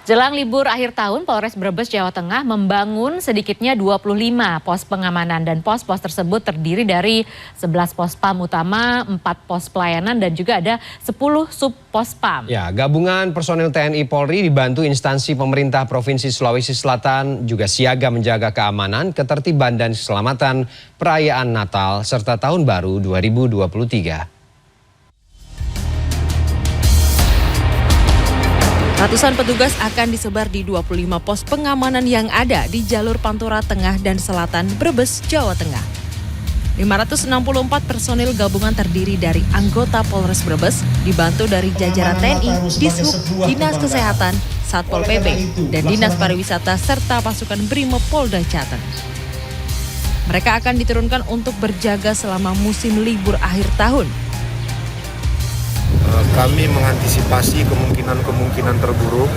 Jelang libur akhir tahun, Polres Brebes, Jawa Tengah membangun sedikitnya 25 pos pengamanan dan pos-pos tersebut terdiri dari 11 pos PAM utama, 4 pos pelayanan dan juga ada 10 sub pos PAM. Ya, gabungan personil TNI Polri dibantu instansi pemerintah Provinsi Sulawesi Selatan juga siaga menjaga keamanan, ketertiban dan keselamatan perayaan Natal serta Tahun Baru 2023. Ratusan petugas akan disebar di 25 pos pengamanan yang ada di jalur Pantura Tengah dan Selatan Brebes, Jawa Tengah. 564 personil gabungan terdiri dari anggota Polres Brebes, dibantu dari jajaran TNI, Dishub, Dinas Kesehatan, Satpol PP, dan Dinas Pariwisata serta pasukan Brimob Polda Jateng. Mereka akan diturunkan untuk berjaga selama musim libur akhir tahun. Kami mengantisipasi kemungkinan terburuk,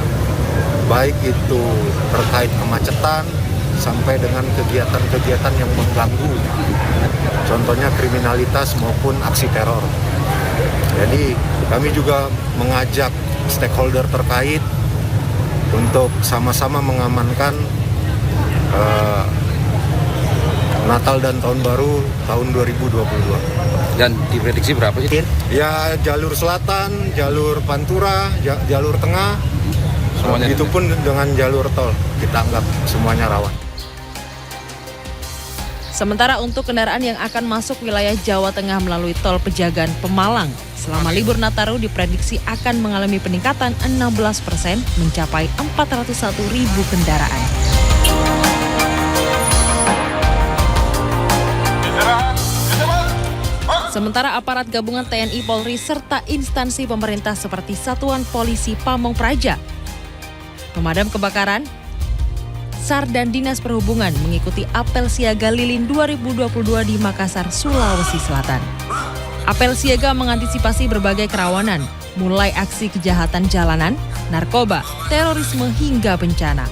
baik itu terkait kemacetan sampai dengan kegiatan-kegiatan yang mengganggu, contohnya kriminalitas maupun aksi teror. Jadi kami juga mengajak stakeholder terkait untuk sama-sama mengamankan Natal dan Tahun Baru tahun 2022. Dan diprediksi berapa sih? Ya, jalur selatan, jalur Pantura, jalur tengah, semuanya itu pun dengan jalur tol kita anggap semuanya rawan. Sementara untuk kendaraan yang akan masuk wilayah Jawa Tengah melalui tol Pejagan Pemalang, selama libur Nataru diprediksi akan mengalami peningkatan 16% mencapai 401.000 kendaraan. Sementara aparat gabungan TNI Polri serta instansi pemerintah seperti Satuan Polisi Pamong Praja, Pemadam Kebakaran, SAR dan Dinas Perhubungan mengikuti apel siaga lilin 2022 di Makassar, Sulawesi Selatan. Apel siaga mengantisipasi berbagai kerawanan, mulai aksi kejahatan jalanan, narkoba, terorisme hingga bencana.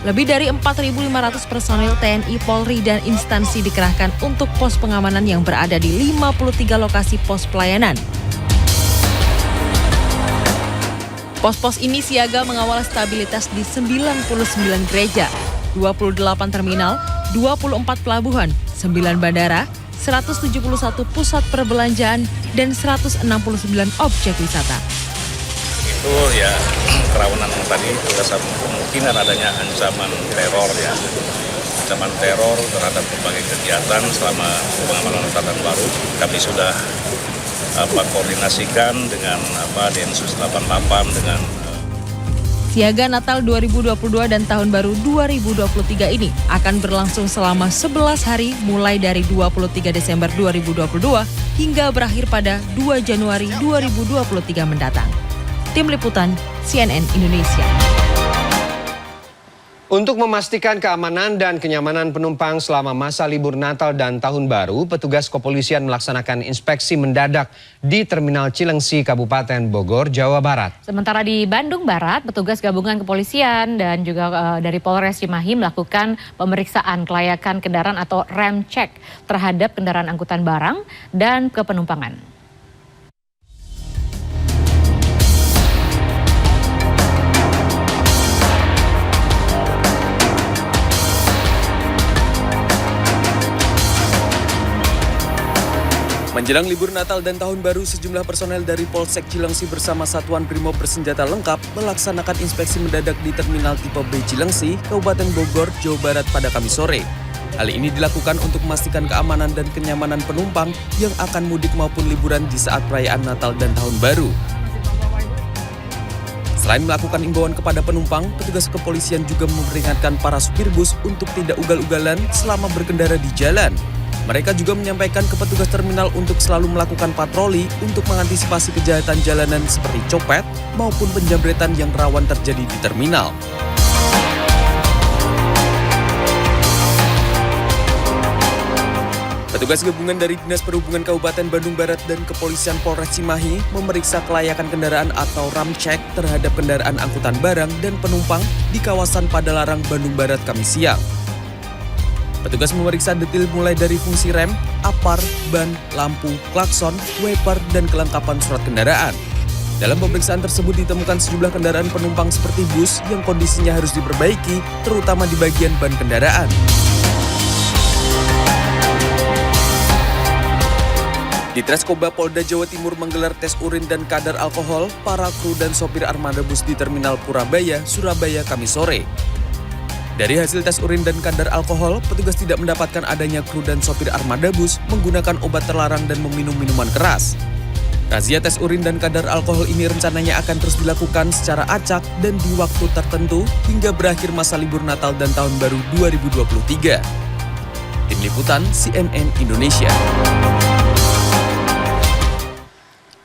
Lebih dari 4.500 personil TNI, Polri, dan instansi dikerahkan untuk pos pengamanan yang berada di 53 lokasi pos pelayanan. Pos-pos ini siaga mengawal stabilitas di 99 gereja, 28 terminal, 24 pelabuhan, 9 bandara, 171 pusat perbelanjaan, dan 169 objek wisata. Itu ya kerawanan yang tadi kemungkinan adanya ancaman teror ya, ancaman teror terhadap berbagai kegiatan selama pengamanan Natal Tahun Baru. Kami sudah koordinasikan dengan Densus 88 dengan Siaga Natal 2022 dan Tahun Baru 2023 ini akan berlangsung selama 11 hari mulai dari 23 Desember 2022 hingga berakhir pada 2 Januari 2023 mendatang. Tim Liputan CNN Indonesia. Untuk memastikan keamanan dan kenyamanan penumpang selama masa libur Natal dan Tahun Baru, petugas kepolisian melaksanakan inspeksi mendadak di Terminal Cilengsi, Kabupaten Bogor, Jawa Barat. Sementara di Bandung Barat, petugas gabungan kepolisian dan juga dari Polres Cimahi melakukan pemeriksaan kelayakan kendaraan atau rem cek terhadap kendaraan angkutan barang dan kepenumpangan. Menjelang libur Natal dan Tahun Baru, sejumlah personel dari Polsek Cilengsi bersama Satuan Brimob bersenjata lengkap melaksanakan inspeksi mendadak di Terminal Tipe B Cilengsi, Kabupaten Bogor, Jawa Barat pada Kamis sore. Hal ini dilakukan untuk memastikan keamanan dan kenyamanan penumpang yang akan mudik maupun liburan di saat perayaan Natal dan Tahun Baru. Selain melakukan imbauan kepada penumpang, petugas kepolisian juga memperingatkan para supir bus untuk tidak ugal-ugalan selama berkendara di jalan. Mereka juga menyampaikan ke petugas terminal untuk selalu melakukan patroli untuk mengantisipasi kejahatan jalanan seperti copet maupun penjambretan yang rawan terjadi di terminal. Petugas gabungan dari Dinas Perhubungan Kabupaten Bandung Barat dan Kepolisian Polres Cimahi memeriksa kelayakan kendaraan atau ram cek terhadap kendaraan angkutan barang dan penumpang di kawasan Padalarang, Bandung Barat, Kamis siang. Petugas memeriksa detail mulai dari fungsi rem, apar, ban, lampu, klakson, wiper, dan kelengkapan surat kendaraan. Dalam pemeriksaan tersebut ditemukan sejumlah kendaraan penumpang seperti bus yang kondisinya harus diperbaiki, terutama di bagian ban kendaraan. Di Treskoba Polda Jawa Timur menggelar tes urin dan kadar alkohol para kru dan sopir armada bus di Terminal Purabaya, Surabaya, Kamis sore. Dari hasil tes urin dan kadar alkohol, petugas tidak mendapatkan adanya kru dan sopir armada bus menggunakan obat terlarang dan meminum minuman keras. Razia tes urin dan kadar alkohol ini rencananya akan terus dilakukan secara acak dan di waktu tertentu hingga berakhir masa libur Natal dan Tahun Baru 2023. Tim Liputan CNN Indonesia.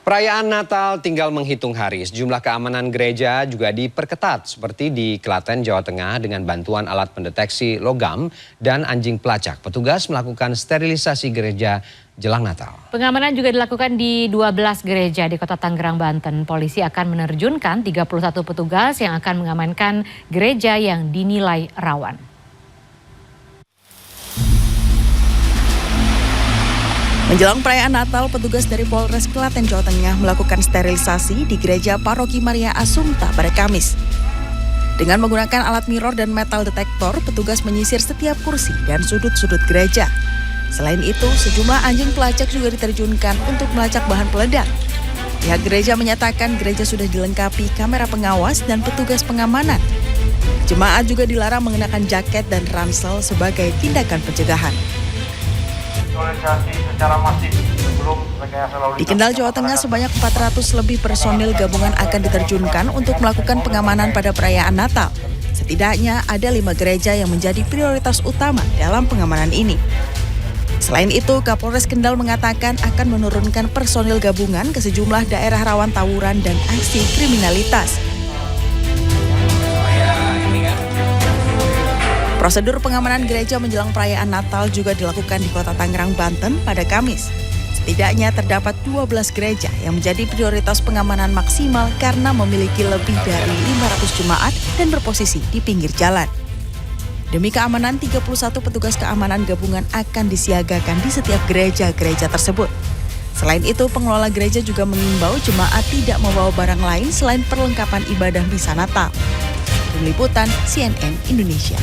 Perayaan Natal tinggal menghitung hari. Sejumlah keamanan gereja juga diperketat seperti di Klaten, Jawa Tengah dengan bantuan alat pendeteksi logam dan anjing pelacak. Petugas melakukan sterilisasi gereja jelang Natal. Pengamanan juga dilakukan di 12 gereja di Kota Tangerang, Banten. Polisi akan menerjunkan 31 petugas yang akan mengamankan gereja yang dinilai rawan. Menjelang perayaan Natal, petugas dari Polres Klaten, Jawa Tengah melakukan sterilisasi di gereja Paroki Maria Assumpta pada Kamis. Dengan menggunakan alat mirror dan metal detektor, petugas menyisir setiap kursi dan sudut-sudut gereja. Selain itu, sejumlah anjing pelacak juga diterjunkan untuk melacak bahan peledak. Pihak gereja menyatakan gereja sudah dilengkapi kamera pengawas dan petugas pengamanan. Jemaat juga dilarang mengenakan jaket dan ransel sebagai tindakan pencegahan. Di Kendal, Jawa Tengah, sebanyak 400 lebih personil gabungan akan diterjunkan untuk melakukan pengamanan pada perayaan Natal. Setidaknya ada 5 gereja yang menjadi prioritas utama dalam pengamanan ini. Selain itu, Kapolres Kendal mengatakan akan menurunkan personil gabungan ke sejumlah daerah rawan tawuran dan aksi kriminalitas. Prosedur pengamanan gereja menjelang perayaan Natal juga dilakukan di Kota Tangerang, Banten pada Kamis. Setidaknya terdapat 12 gereja yang menjadi prioritas pengamanan maksimal karena memiliki lebih dari 500 jemaat dan berposisi di pinggir jalan. Demi keamanan, 31 petugas keamanan gabungan akan disiagakan di setiap gereja-gereja tersebut. Selain itu, pengelola gereja juga mengimbau jemaat tidak membawa barang lain selain perlengkapan ibadah misa Natal. Tim Liputan CNN Indonesia.